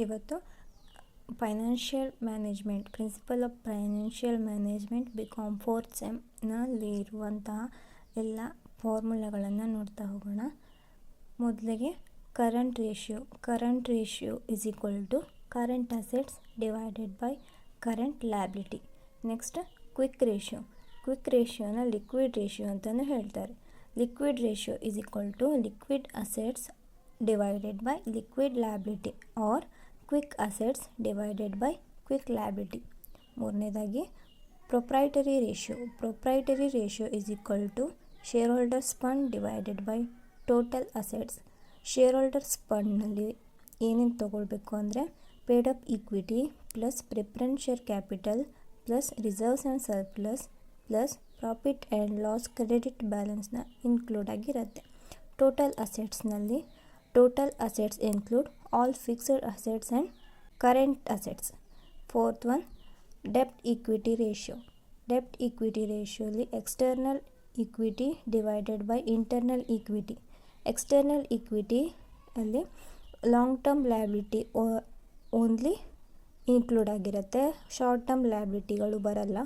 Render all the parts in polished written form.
ಇವತ್ತು financial management principle of financial management BCom 4th ಸೆಮ್ನಲ್ಲಿ ಇರುವಂತಹ ಎಲ್ಲ ಫಾರ್ಮುಲಾಗಳನ್ನು ನೋಡ್ತಾ ಹೋಗೋಣ. ಮೊದಲಿಗೆ current ratio is equal to current assets divided by current liability. Next quick ರೇಷಿಯೋನ ಲಿಕ್ವಿಡ್ ರೇಷಿಯೋ ಅಂತಲೂ ಹೇಳ್ತಾರೆ. Liquid ratio is equal to liquid assets divided by liquid liability or quick assets divided by quick liability. ಮೂರನೇದಾಗಿ proprietary ratio is equal to shareholders fund divided by total assets. Shareholders ಫಂಡ್ನಲ್ಲಿ ಏನೇನು ತೊಗೊಳ್ಬೇಕು ಅಂದರೆ paid up equity plus preference share capital plus reserves and surplus plus profit and loss credit ಬ್ಯಾಲೆನ್ಸ್ನ include ಆಗಿರುತ್ತೆ. Total assets include all fixed assets and current assets. Fourth one ಡೆಬ್ಟ್ equity ರೇಷಿಯೋಲಿ external equity divided by internal equity. External equity ಅಲ್ಲಿ long term liability only include ಆಗಿರುತ್ತೆ, short term ಲಯಬಿಲಿಟಿಗಳು ಬರಲ್ಲ.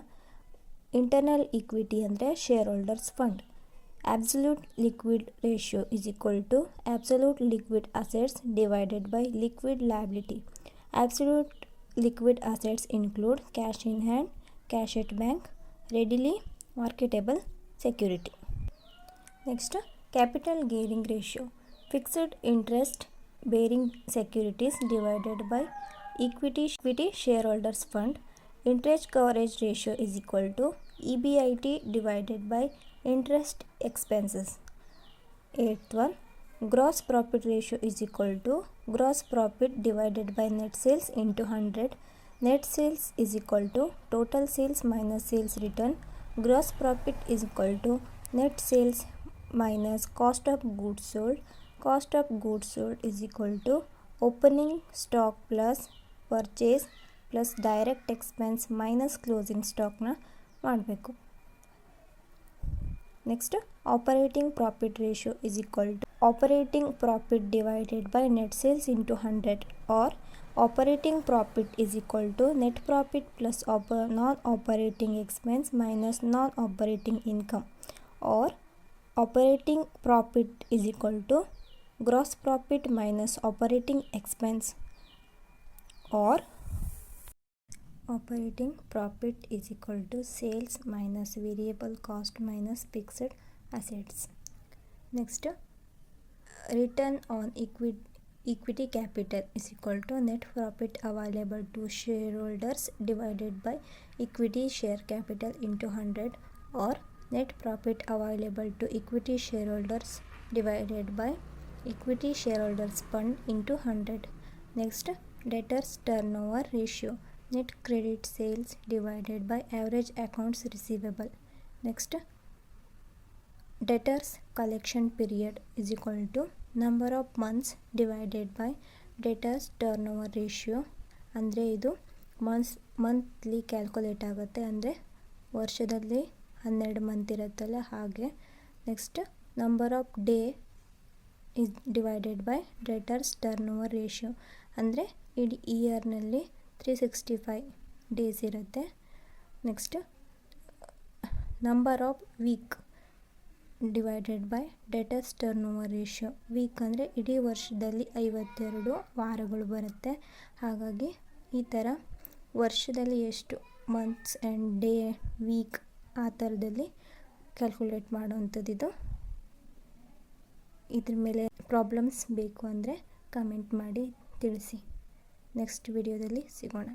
Internal equity ಅಂದರೆ shareholders fund. Absolute liquid ratio is equal to absolute liquid assets divided by liquid liability. Absolute liquid assets include cash in hand, cash at bank, readily marketable security. Next, capital gearing ratio. Fixed interest bearing securities divided by equity shareholders fund. Interest coverage ratio is equal to EBIT divided by interest expenses. Eighth one, gross profit ratio is equal to gross profit divided by net sales into 100. Net sales is equal to total sales minus sales return. Gross profit is equal to net sales minus cost of goods sold. Cost of goods sold is equal to opening stock plus purchase plus direct expense minus closing stockನ ಮಾಡಬೇಕು. Next operating profit ratio is equal to operating profit divided by net sales into 100 or operating profit is equal to net profit plus non operating expense minus non operating income or operating profit is equal to gross profit minus operating expense or operating profit is equal to sales minus variable cost minus fixed assets. Next, return on equity capital is equal to net profit available to shareholders divided by equity share capital into 100 or net profit available to equity shareholders divided by equity shareholders fund into 100. Next, debtors turnover ratio. Net credit sales divided by average accounts receivable. Next, debtors collection period is equal to number of months divided by debtors turnover ratio. ಅಂದರೆ ಇದು monthly calculate ಆಗುತ್ತೆ, ಅಂದರೆ ವರ್ಷದಲ್ಲಿ 12 month ಇರುತ್ತಲ್ಲ ಹಾಗೆ. Next number of day is divided by debtors turnover ratio, ಅಂದರೆ ಇಡೀ ಇಯರ್ನಲ್ಲಿ 365 ಡೇಸ್ ಇರುತ್ತೆ. Next number of week divided by debtors turnover ratio. Week ಅಂದರೆ ಇಡೀ ವರ್ಷದಲ್ಲಿ 52 ವಾರಗಳು ಬರುತ್ತೆ, ಹಾಗಾಗಿ ಈ ಥರ ವರ್ಷದಲ್ಲಿ ಎಷ್ಟು ಮಂತ್ಸ್ ಆ್ಯಂಡ್ ಡೇ ವೀಕ್ ಆ ಥರದಲ್ಲಿ ಕ್ಯಾಲ್ಕುಲೇಟ್ ಮಾಡೋವಂಥದ್ದು. ಇದ್ರ ಮೇಲೆ ಪ್ರಾಬ್ಲಮ್ಸ್ ಬೇಕು ಅಂದರೆ ಕಮೆಂಟ್ ಮಾಡಿ ತಿಳಿಸಿ. ನೆಕ್ಸ್ಟ್ ವಿಡಿಯೋದಲ್ಲಿ ಸಿಗೋಣ.